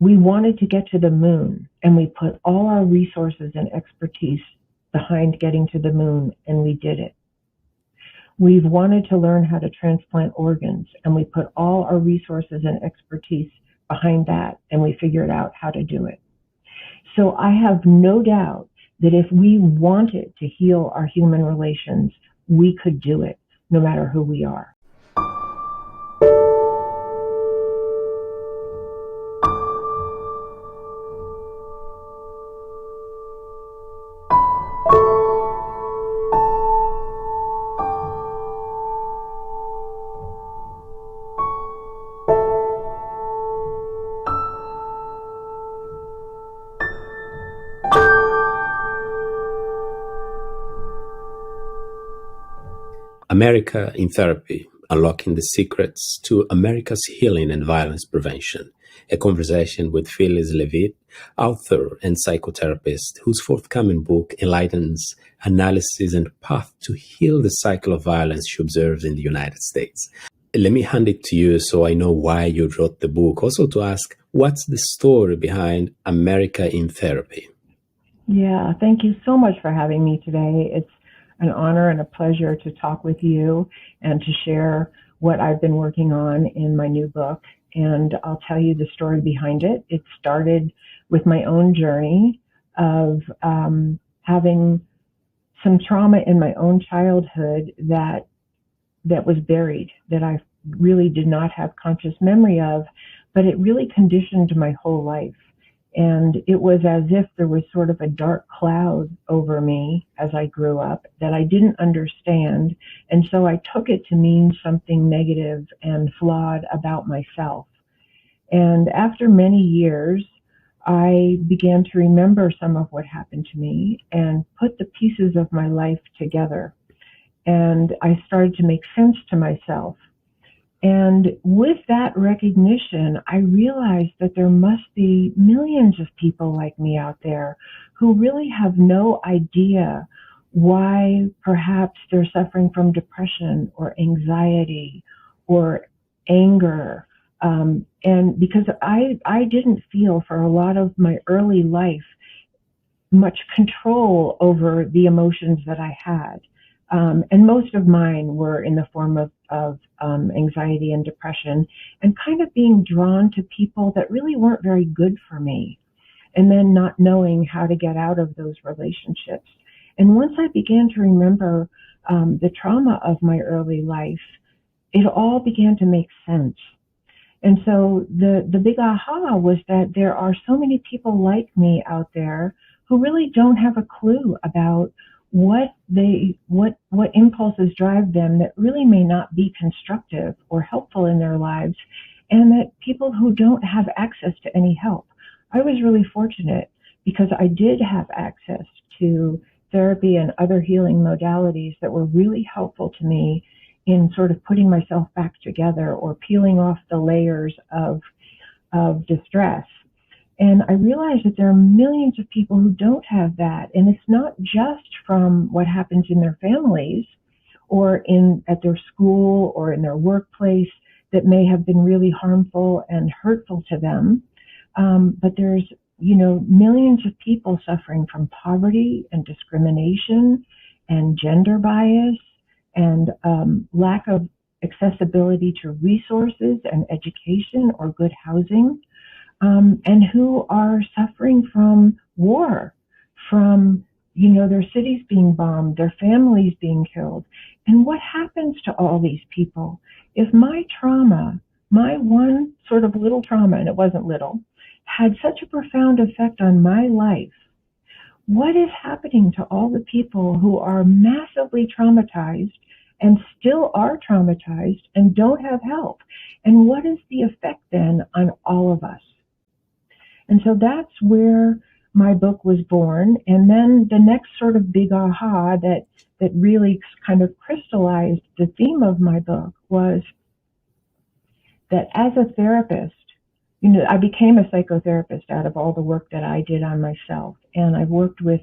we wanted to get to the moon, and we put all our resources and expertise behind getting to the moon, and we did it. We've wanted to learn how to transplant organs, and we put all our resources and expertise behind that, and we figured out how to do it. So I have no doubt that if we wanted to heal our human relations, we could do it, no matter who we are. America in Therapy, Unlocking the Secrets to America's Healing and Violence Prevention, a conversation with Phyllis Levitt, author and psychotherapist, whose forthcoming book enlightens analysis and path to heal the cycle of violence she observes in the United States. Let me hand it to you so I know why you wrote the book. Also to ask, what's the story behind America in Therapy? Yeah, thank you so much for having me today. It's an honor and a pleasure to talk with you and to share what I've been working on in my new book. And I'll tell you the story behind it. It started with my own journey of having some trauma in my own childhood that was buried, that I really did not have conscious memory of, but it really conditioned my whole life. And it was as if there was sort of a dark cloud over me as I grew up that I didn't understand. And so I took it to mean something negative and flawed about myself. And after many years, I began to remember some of what happened to me and put the pieces of my life together. And I started to make sense to myself. And with that recognition, I realized that there must be millions of people like me out there who really have no idea why perhaps they're suffering from depression or anxiety or anger. And because I didn't feel for a lot of my early life much control over the emotions that I had. And most of mine were in the form of anxiety and depression, and kind of being drawn to people that really weren't very good for me, and then not knowing how to get out of those relationships. And once I began to remember the trauma of my early life, it all began to make sense. And so the big aha was that there are so many people like me out there who really don't have a clue about what impulses drive them that really may not be constructive or helpful in their lives, and that people who don't have access to any help. I was really fortunate because I did have access to therapy and other healing modalities that were really helpful to me in sort of putting myself back together or peeling off the layers of distress. And I realized that there are millions of people who don't have that. And it's not just from what happens in their families or at their school or in their workplace that may have been really harmful and hurtful to them. But there's, millions of people suffering from poverty and discrimination and gender bias and lack of accessibility to resources and education or good housing. And who are suffering from war, from, their cities being bombed, their families being killed. And what happens to all these people if my trauma, my one sort of little trauma, and it wasn't little, had such a profound effect on my life? What is happening to all the people who are massively traumatized and still are traumatized and don't have help? And what is the effect then on all of us? And so that's where my book was born. And then the next sort of big aha that really kind of crystallized the theme of my book was that as a therapist, I became a psychotherapist out of all the work that I did on myself. And I've worked with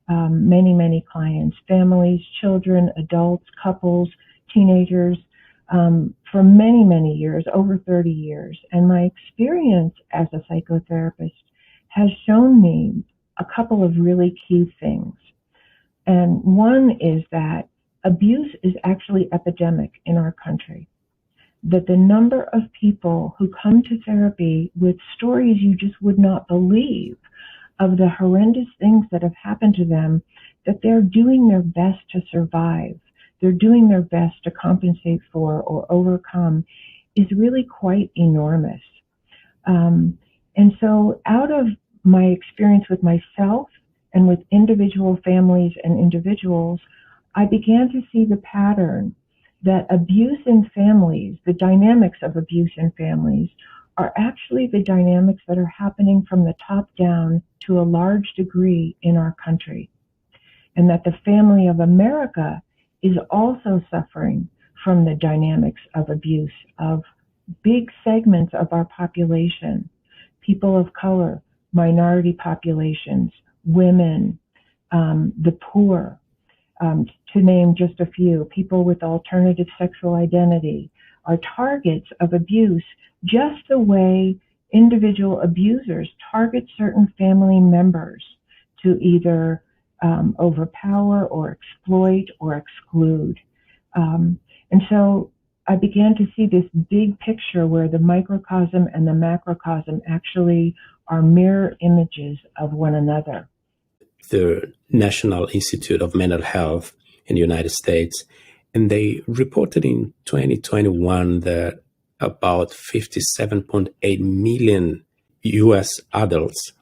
many, many clients, families, children, adults, couples, teenagers, for many, many years, over 30 years. And my experience as a psychotherapist has shown me a couple of really key things. And one is that abuse is actually epidemic in our country. That the number of people who come to therapy with stories you just would not believe of the horrendous things that have happened to them, that they're doing their best to survive, they're doing their best to compensate for or overcome, is really quite enormous. And so out of my experience with myself and with individual families and individuals, I began to see the pattern that abuse in families, the dynamics of abuse in families, are actually the dynamics that are happening from the top down to a large degree in our country. And that the family of America is also suffering from the dynamics of abuse of big segments of our population, people of color, minority populations, women, the poor, to name just a few. People with alternative sexual identity are targets of abuse, just the way individual abusers target certain family members to either overpower or exploit or exclude. And so I began to see this big picture where the microcosm and the macrocosm actually are mirror images of one another. The National Institute of Mental Health in the United States, and they reported in 2021 that about 57.8 million U.S. adults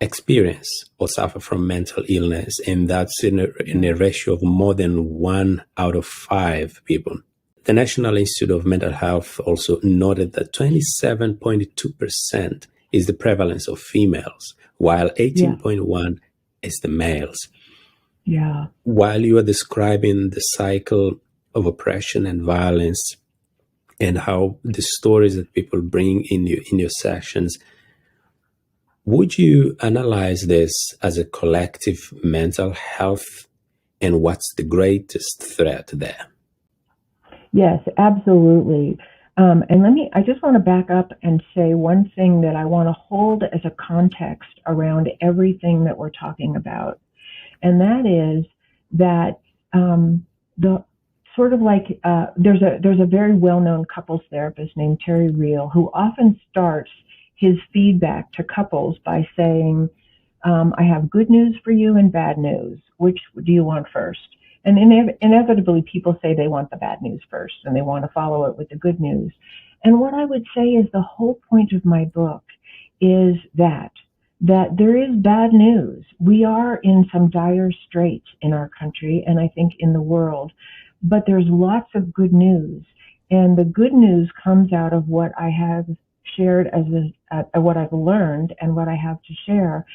experience or suffer from mental illness, and that's in a ratio of more than 1 out of 5 people. The National Institute of Mental Health also noted that 27.2% is the prevalence of females, while 18.1% is the males. Yeah. While you are describing the cycle of oppression and violence and how the stories that people bring in your sessions, would you analyze this as a collective mental health, and what's the greatest threat there? Yes, absolutely. And I just want to back up and say one thing that I want to hold as a context around everything that we're talking about. And that is that the sort of like, there's a very well-known couples therapist named Terry Real who often starts his feedback to couples by saying, I have good news for you and bad news. Which do you want first? And inevitably, people say they want the bad news first, and they want to follow it with the good news. And what I would say is the whole point of my book is that there is bad news. We are in some dire straits in our country, and I think in the world, but there's lots of good news. And the good news comes out of what I have shared as what I've learned and what I have to share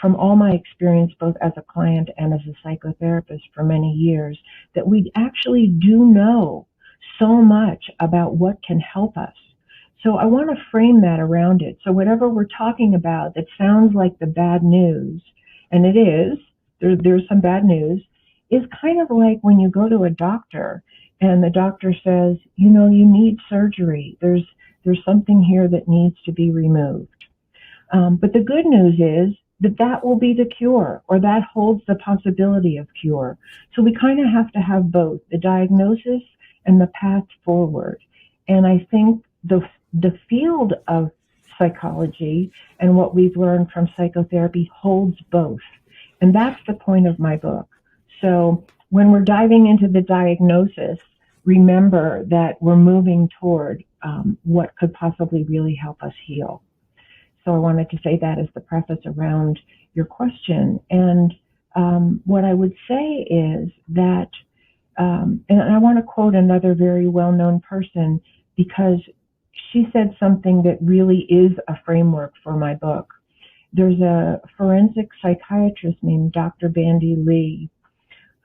from all my experience, both as a client and as a psychotherapist for many years, that we actually do know so much about what can help us. So I want to frame that around it. So whatever we're talking about that sounds like the bad news, and it is, there's some bad news, is kind of like when you go to a doctor and the doctor says, you need surgery. There's something here that needs to be removed. But the good news is that will be the cure, or that holds the possibility of cure. So we kind of have to have both the diagnosis and the path forward. And I think the field of psychology and what we've learned from psychotherapy holds both. And that's the point of my book. So when we're diving into the diagnosis, remember that we're moving toward what could possibly really help us heal. So I wanted to say that as the preface around your question. And what I would say is that, and I want to quote another very well-known person, because she said something that really is a framework for my book. There's a forensic psychiatrist named Dr. Bandy Lee,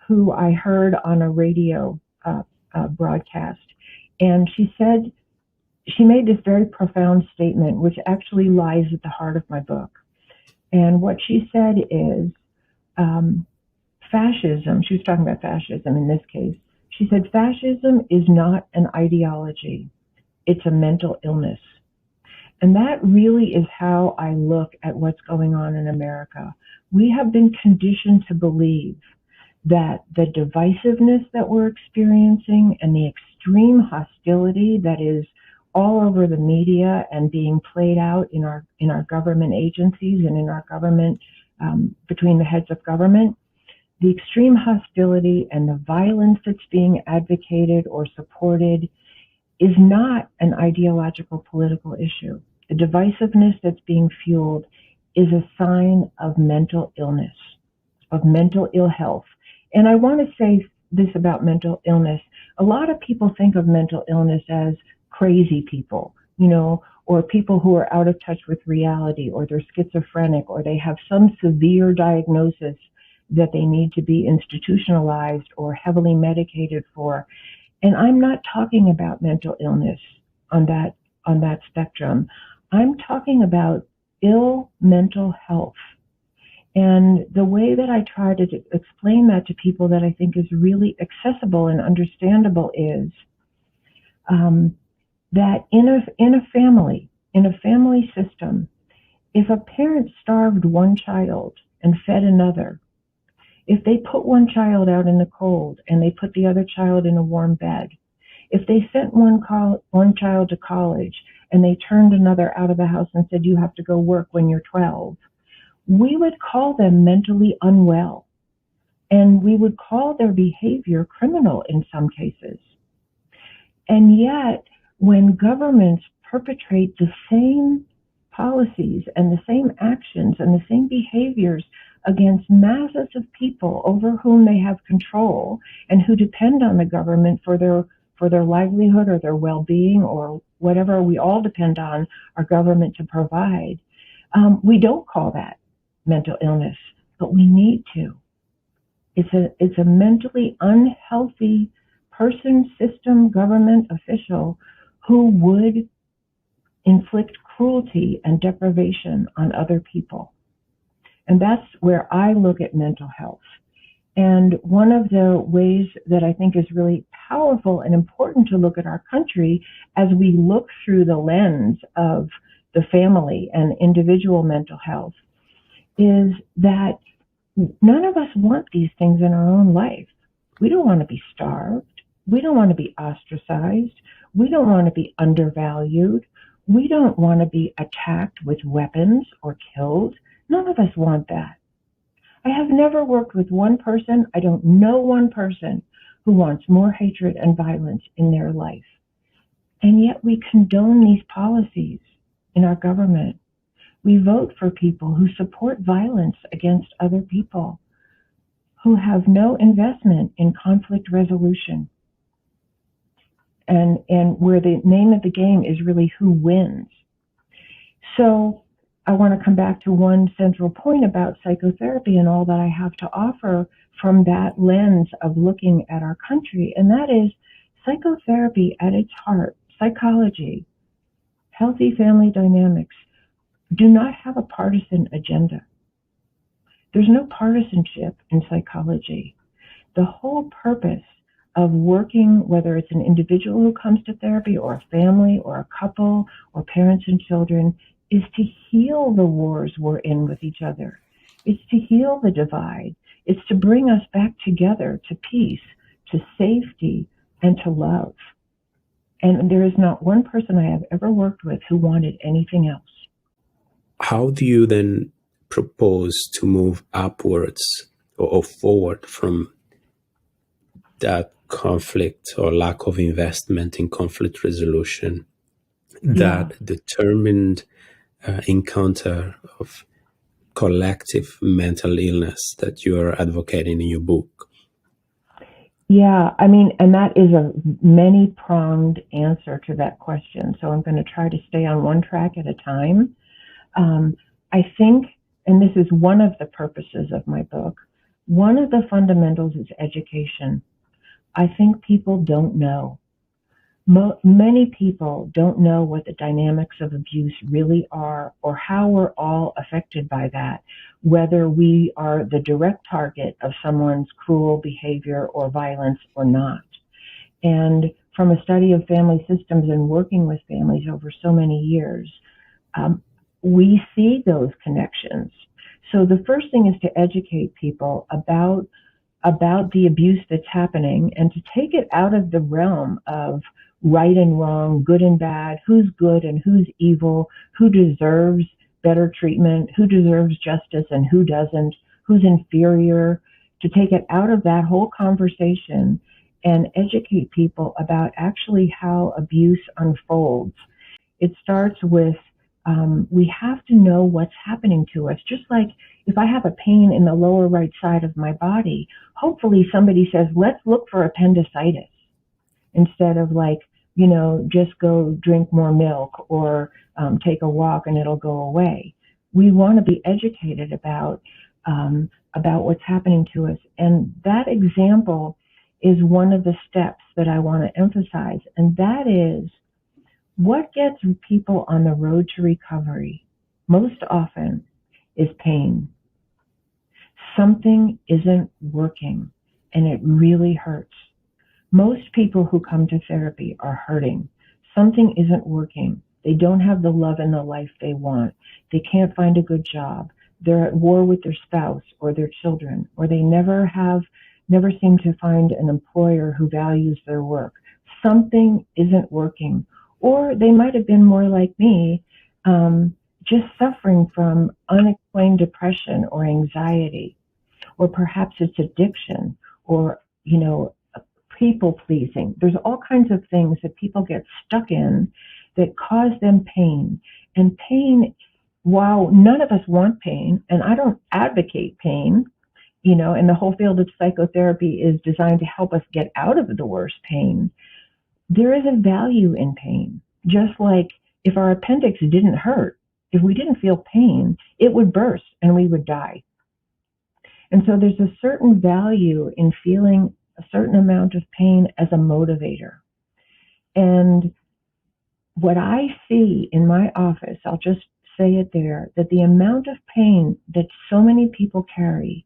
who I heard on a radio broadcast. And she said, she made this very profound statement, which actually lies at the heart of my book. And what she said is, fascism, she was talking about fascism in this case, She said, fascism is not an ideology. It's a mental illness. And that really is how I look at what's going on in America. We have been conditioned to believe that the divisiveness that we're experiencing and the extreme hostility that is all over the media and being played out in our government agencies and in our government, between the heads of government, the extreme hostility and the violence that's being advocated or supported is not an ideological political issue. The divisiveness that's being fueled is a sign of mental illness, of mental ill health. And I want to say this about mental illness. A lot of people think of mental illness as crazy people, or people who are out of touch with reality, or they're schizophrenic, or they have some severe diagnosis that they need to be institutionalized or heavily medicated for. And I'm not talking about mental illness on that spectrum. I'm talking about ill mental health. And the way that I try to explain that to people that I think is really accessible and understandable is that in a family system, if a parent starved one child and fed another, if they put one child out in the cold and they put the other child in a warm bed, if they sent one child to college and they turned another out of the house and said, you have to go work when you're 12, we would call them mentally unwell. And we would call their behavior criminal in some cases. And yet, when governments perpetrate the same policies and the same actions and the same behaviors against masses of people over whom they have control and who depend on the government for their livelihood or their well-being or whatever we all depend on our government to provide, we don't call that mental illness, but we need to. It's a mentally unhealthy person, system, government official who would inflict cruelty and deprivation on other people. And that's where I look at mental health. And one of the ways that I think is really powerful and important to look at our country as we look through the lens of the family and individual mental health is that none of us want these things in our own life. We don't want to be starved. We don't want to be ostracized. We don't want to be undervalued. We don't want to be attacked with weapons or killed. None of us want that. I have never worked with one person, I don't know one person who wants more hatred and violence in their life. And yet we condone these policies in our government. We vote for people who support violence against other people, who have no investment in conflict resolution, and where the name of the game is really who wins. So I want to come back to one central point about psychotherapy and all that I have to offer from that lens of looking at our country, and that is psychotherapy at its heart, psychology, healthy family dynamics, do not have a partisan agenda. There's no partisanship in psychology. The whole purpose of working, whether it's an individual who comes to therapy or a family or a couple or parents and children, is to heal the wars we're in with each other. It's to heal the divide. It's to bring us back together to peace, to safety, and to love. And there is not one person I have ever worked with who wanted anything else. How do you then propose to move upwards or forward from that conflict or lack of investment in conflict resolution, that determined encounter of collective mental illness that you are advocating in your book? Yeah, I mean, and that is a many-pronged answer to that question. So I'm going to try to stay on one track at a time. I think, and this is one of the purposes of my book, one of the fundamentals is education. I think people don't know. Many people don't know what the dynamics of abuse really are or how we're all affected by that, whether we are the direct target of someone's cruel behavior or violence or not. And from a study of family systems and working with families over so many years, um, we see those connections. So the first thing is to educate people about the abuse that's happening and to take it out of the realm of right and wrong, good and bad, who's good and who's evil, who deserves better treatment, who deserves justice and who doesn't, who's inferior, to take it out of that whole conversation and educate people about actually how abuse unfolds. It starts with we have to know what's happening to us. Just like if I have a pain in the lower right side of my body, hopefully somebody says, let's look for appendicitis instead of like, just go drink more milk or take a walk and it'll go away. We want to be educated about what's happening to us. And that example is one of the steps that I want to emphasize. And that is what gets people on the road to recovery most often is pain. Something isn't working and it really hurts. Most people who come to therapy are hurting. Something isn't working. They don't have the love and the life they want. They can't find a good job. They're at war with their spouse or their children, or they never seem to find an employer who values their work. Something isn't working. Or they might have been more like me, just suffering from unexplained depression or anxiety, or perhaps it's addiction, or, people pleasing. There's all kinds of things that people get stuck in that cause them pain. And pain, while none of us want pain, and I don't advocate pain, and the whole field of psychotherapy is designed to help us get out of the worst pain, there is a value in pain. Just like if our appendix didn't hurt, if we didn't feel pain, it would burst and we would die. And so there's a certain value in feeling a certain amount of pain as a motivator. And what I see in my office, I'll just say it there, that the amount of pain that so many people carry,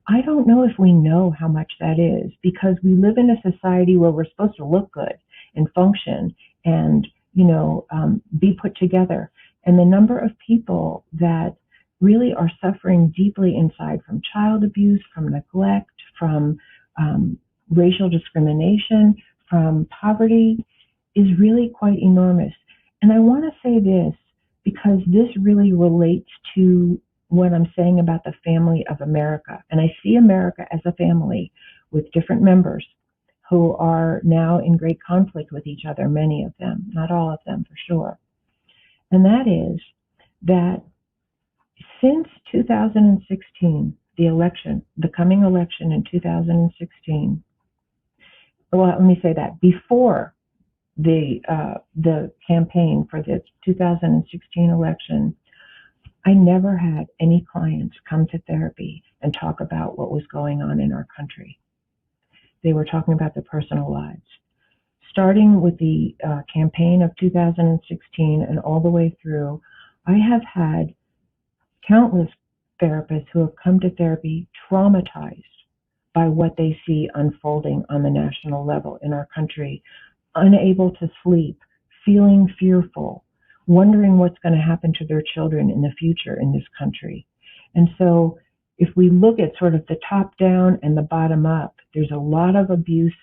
I don't know if we know how much that is, because we live in a society where we're supposed to look good and function and, be put together. And the number of people that really are suffering deeply inside from child abuse, from neglect, from racial discrimination, from poverty is really quite enormous. And I want to say this because this really relates to what I'm saying about the family of America. And I see America as a family with different members who are now in great conflict with each other, many of them, not all of them for sure. And that is that since 2016, the coming election in 2016, well, let me say that before the campaign for the 2016 election, I never had any clients come to therapy and talk about what was going on in our country. They were talking about their personal lives. Starting with the campaign of 2016 and all the way through, I have had countless therapists who have come to therapy traumatized by what they see unfolding on the national level in our country, unable to sleep, feeling fearful, wondering what's going to happen to their children in the future in this country. And so if we look at sort of the top down and the bottom up, there's a lot of abuse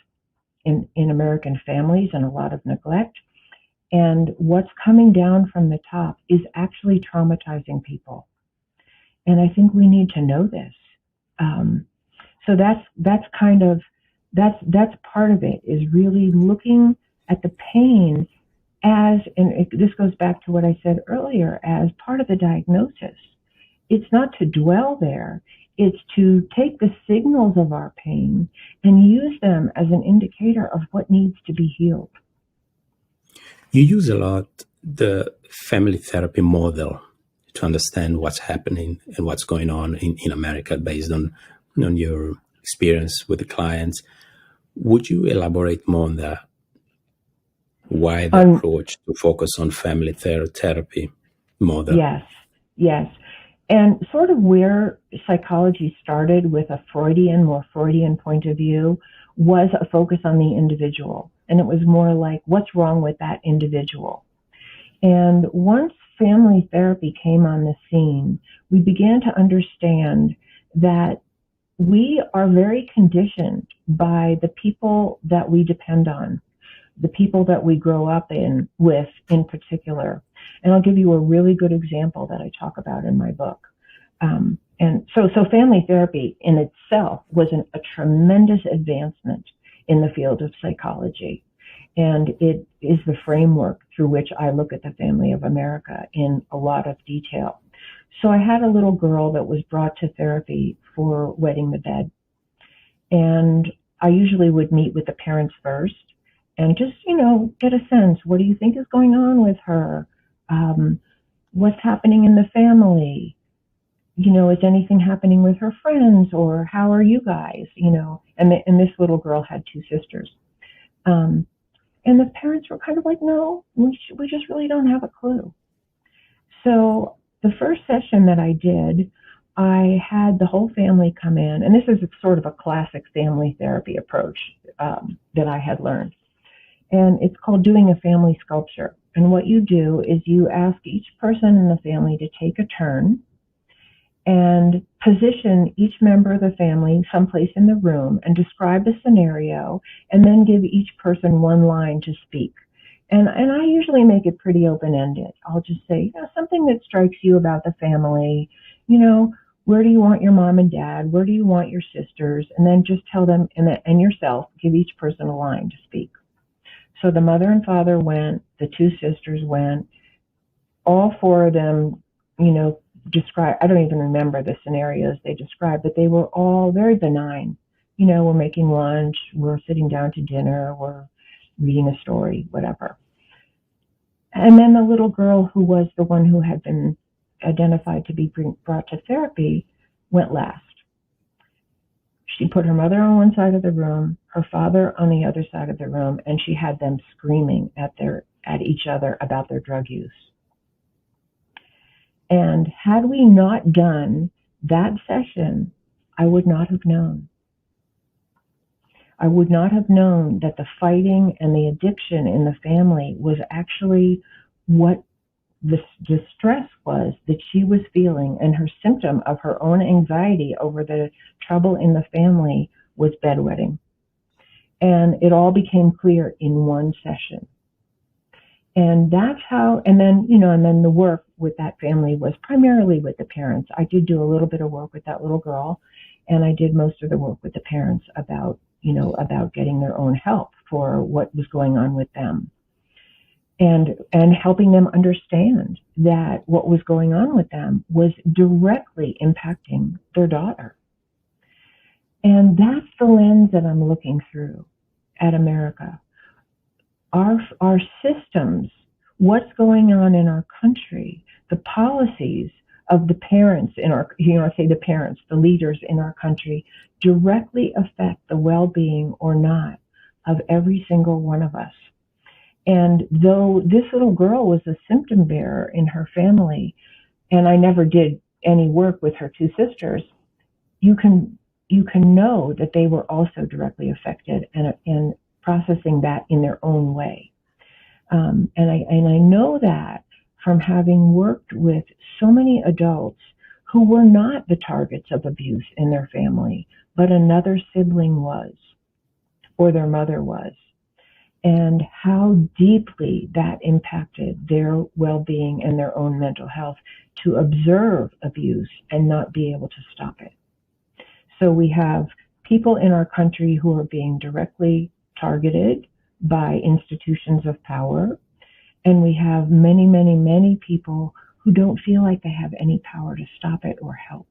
in American families and a lot of neglect. And what's coming down from the top is actually traumatizing people. And I think we need to know this. So that's part of it, is really looking at the pain as, and this goes back to what I said earlier, as part of the diagnosis. It's not to dwell there. It's to take the signals of our pain and use them as an indicator of what needs to be healed. You use a lot the family therapy model to understand what's happening and what's going on in America based on your experience with the clients. Would you elaborate more on that? Why the approach to focus on family therapy model? Yes. And sort of where psychology started with a more Freudian point of view was a focus on the individual. And it was more like, what's wrong with that individual? And once family therapy came on the scene, we began to understand that we are very conditioned by the people that we depend on, the people that we grow up with in particular. And I'll give you a really good example that I talk about in my book. And so family therapy in itself was a tremendous advancement in the field of psychology. And it is the framework through which I look at the family of America in a lot of detail. So I had a little girl that was brought to therapy for wetting the bed. And I usually would meet with the parents first and just, get a sense. What do you think is going on with her? What's happening in the family? Is anything happening with her friends, or how are you guys? And this little girl had two sisters. And the parents were kind of like, no, we just really don't have a clue. So the first session that I did, I had the whole family come in, and this is sort of a classic family therapy approach that I had learned. And it's called doing a family sculpture. And what you do is you ask each person in the family to take a turn and position each member of the family someplace in the room and describe a scenario, and then give each person one line to speak. And I usually make it pretty open-ended. I'll just say, something that strikes you about the family, where do you want your mom and dad? Where do you want your sisters? And then just tell them, and yourself, give each person a line to speak. So the mother and father went, the two sisters went, all four of them, describe, I don't even remember the scenarios they described, but they were all very benign. We're making lunch, we're sitting down to dinner, we're reading a story, whatever. And then the little girl, who was the one who had been identified to be brought to therapy, went last. She put her mother on one side of the room, her father on the other side of the room, and she had them screaming at each other about their drug use. And had we not done that session, I would not have known. I would not have known that the fighting and the addiction in the family was actually what the stress was that she was feeling, and her symptom of her own anxiety over the trouble in the family was bedwetting. And it all became clear in one session. And that's how, and then the work with that family was primarily with the parents. I did do a little bit of work with that little girl, and I did most of the work with the parents about getting their own help for what was going on with them. And helping them understand that what was going on with them was directly impacting their daughter. And that's the lens that I'm looking through at America. Our systems, what's going on in our country, the policies of the parents in our, the leaders in our country directly affect the well-being or not of every single one of us. And though this little girl was a symptom bearer in her family, and I never did any work with her two sisters, you can know that they were also directly affected and processing that in their own way. And I know that from having worked with so many adults who were not the targets of abuse in their family, but another sibling was, or their mother was, and how deeply that impacted their well-being and their own mental health to observe abuse and not be able to stop it. So we have people in our country who are being directly targeted by institutions of power, and we have many, many, many people who don't feel like they have any power to stop it or help.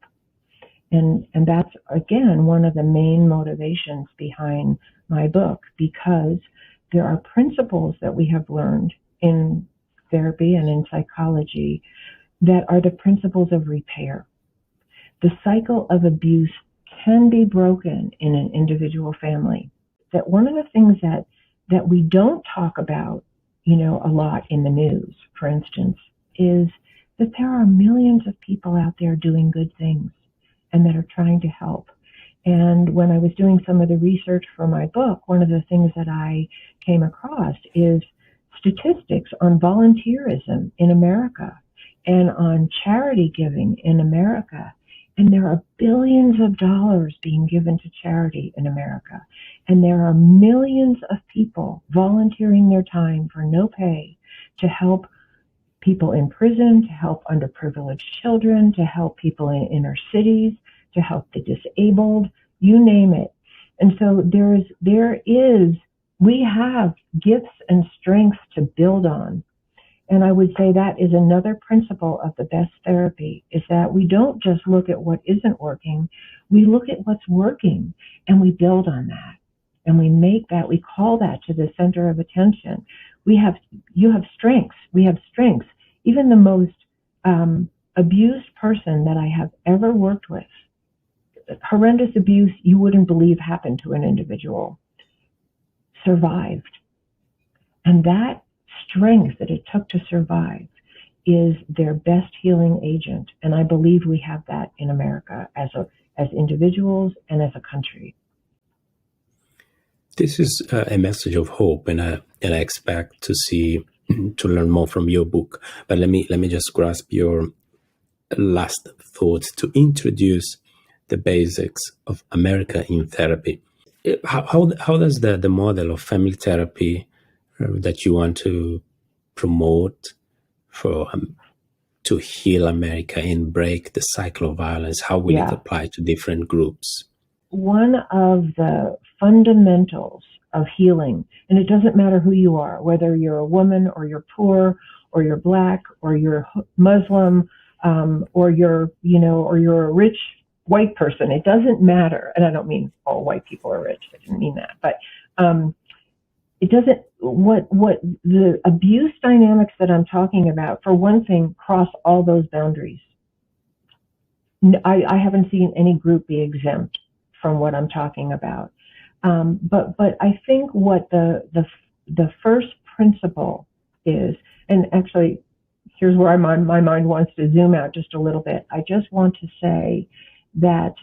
And that's, again, one of the main motivations behind my book, because there are principles that we have learned in therapy and in psychology that are the principles of repair. The cycle of abuse can be broken in an individual family. That one of the things that we don't talk about, a lot in the news, for instance, is that there are millions of people out there doing good things and that are trying to help. And when I was doing some of the research for my book, one of the things that I came across is statistics on volunteerism in America and on charity giving in America. And there are billions of dollars being given to charity in America. And there are millions of people volunteering their time for no pay to help people in prison, to help underprivileged children, to help people in inner cities, to help the disabled, you name it. And so we have gifts and strengths to build on. And I would say that is another principle of the best therapy, is that we don't just look at what isn't working, we look at what's working and we build on that. And we call that to the center of attention. You have strengths, we have strengths. Even the most abused person that I have ever worked with, horrendous abuse you wouldn't believe happened to an individual, survived. And that strength that it took to survive is their best healing agent. And I believe we have that in America as individuals and as a country. This is a message of hope, and I expect to learn more from your book. But let me just grasp your last thoughts to introduce the basics of America in therapy. How does the model of family therapy that you want to promote to heal America and break the cycle of violence, how will it apply to different groups? One of the fundamentals of healing, and it doesn't matter who you are, whether you're a woman or you're poor or you're Black or you're Muslim or you're a rich white person, it doesn't matter. And I don't mean all white people are rich. I didn't mean that, but it doesn't. What the abuse dynamics that I'm talking about, for one thing, cross all those boundaries. I haven't seen any group be exempt from what I'm talking about. But I think what the first principle is, and actually here's where my mind wants to zoom out just a little bit. I just want to say that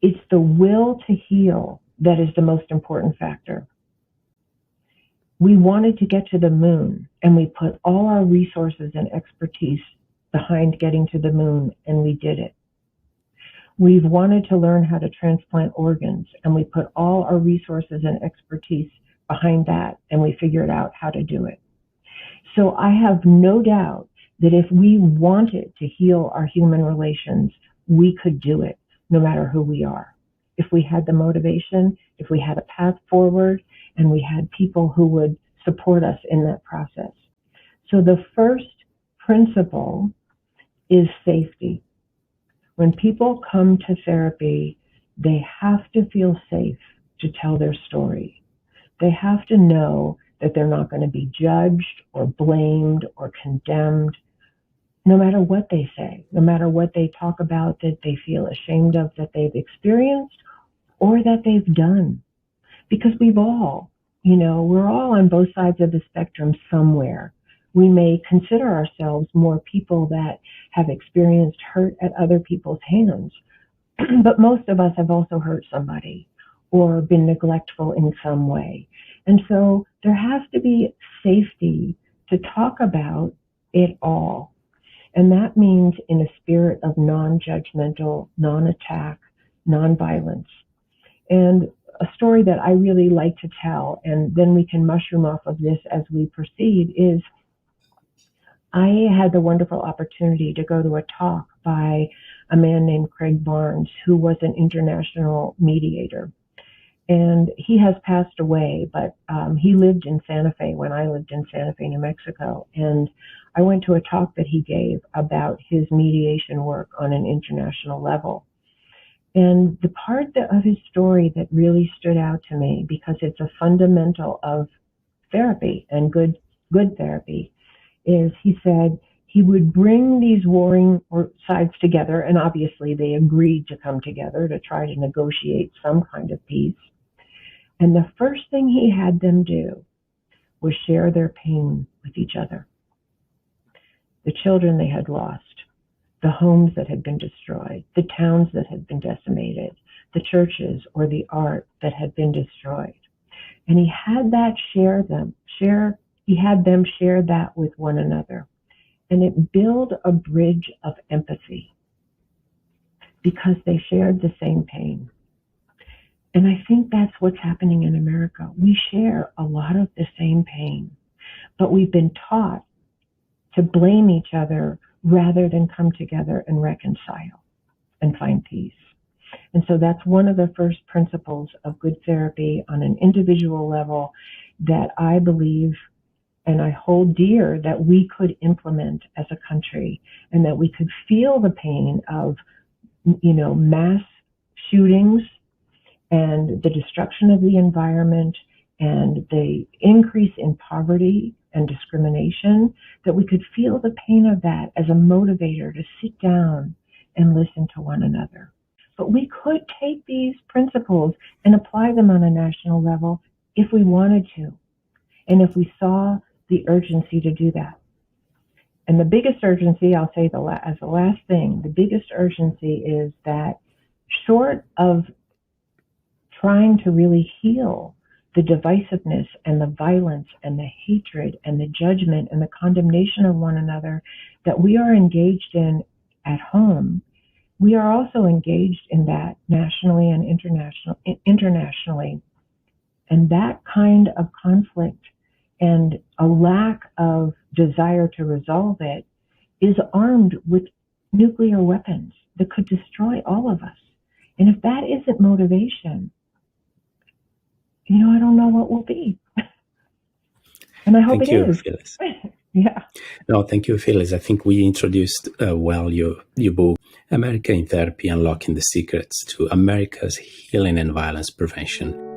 it's the will to heal that is the most important factor. We wanted to get to the moon, and we put all our resources and expertise behind getting to the moon, and we did it. We've wanted to learn how to transplant organs, and we put all our resources and expertise behind that, and we figured out how to do it. So I have no doubt that if we wanted to heal our human relations, we could do it, no matter who we are. If we had the motivation, if we had a path forward, and we had people who would support us in that process. So the first principle is safety. When people come to therapy, they have to feel safe to tell their story. They have to know that they're not going to be judged or blamed or condemned, no matter what they say, no matter what they talk about that they feel ashamed of that they've experienced or that they've done. Because we're all on both sides of the spectrum somewhere. We may consider ourselves more people that have experienced hurt at other people's hands, but most of us have also hurt somebody or been neglectful in some way. And so there has to be safety to talk about it all. And that means in a spirit of non-judgmental, non-attack, non-violence. And a story that I really like to tell, and then we can mushroom off of this as we proceed, is I had the wonderful opportunity to go to a talk by a man named Craig Barnes, who was an international mediator. And he has passed away, but he lived in Santa Fe when I lived in Santa Fe, New Mexico. And I went to a talk that he gave about his mediation work on an international level. And the part of his story that really stood out to me, because it's a fundamental of therapy and good therapy, is he said he would bring these warring sides together, and obviously they agreed to come together to try to negotiate some kind of peace. And the first thing he had them do was share their pain with each other. The children they had lost, the homes that had been destroyed, the towns that had been decimated, the churches or the art that had been destroyed. And he had them share that with one another. And it built a bridge of empathy because they shared the same pain. And I think that's what's happening in America. We share a lot of the same pain, but we've been taught to blame each other rather than come together and reconcile and find peace. And so that's one of the first principles of good therapy on an individual level that I believe and I hold dear that we could implement as a country, and that we could feel the pain of, mass shootings and the destruction of the environment and the increase in poverty and discrimination, that we could feel the pain of that as a motivator to sit down and listen to one another. But we could take these principles and apply them on a national level if we wanted to, and if we saw the urgency to do that. And the biggest urgency, I'll say as the last thing, the biggest urgency is that short of trying to really heal the divisiveness and the violence and the hatred and the judgment and the condemnation of one another that we are engaged in at home, we are also engaged in that nationally and internationally. And that kind of conflict and a lack of desire to resolve it is armed with nuclear weapons that could destroy all of us. And if that isn't motivation, I don't know what will be. And I hope Thank it you, is. Phyllis. Yeah. No, thank you, Phyllis. I think we introduced well your book, America in Therapy, Unlocking the Secrets to America's Healing and Violence Prevention.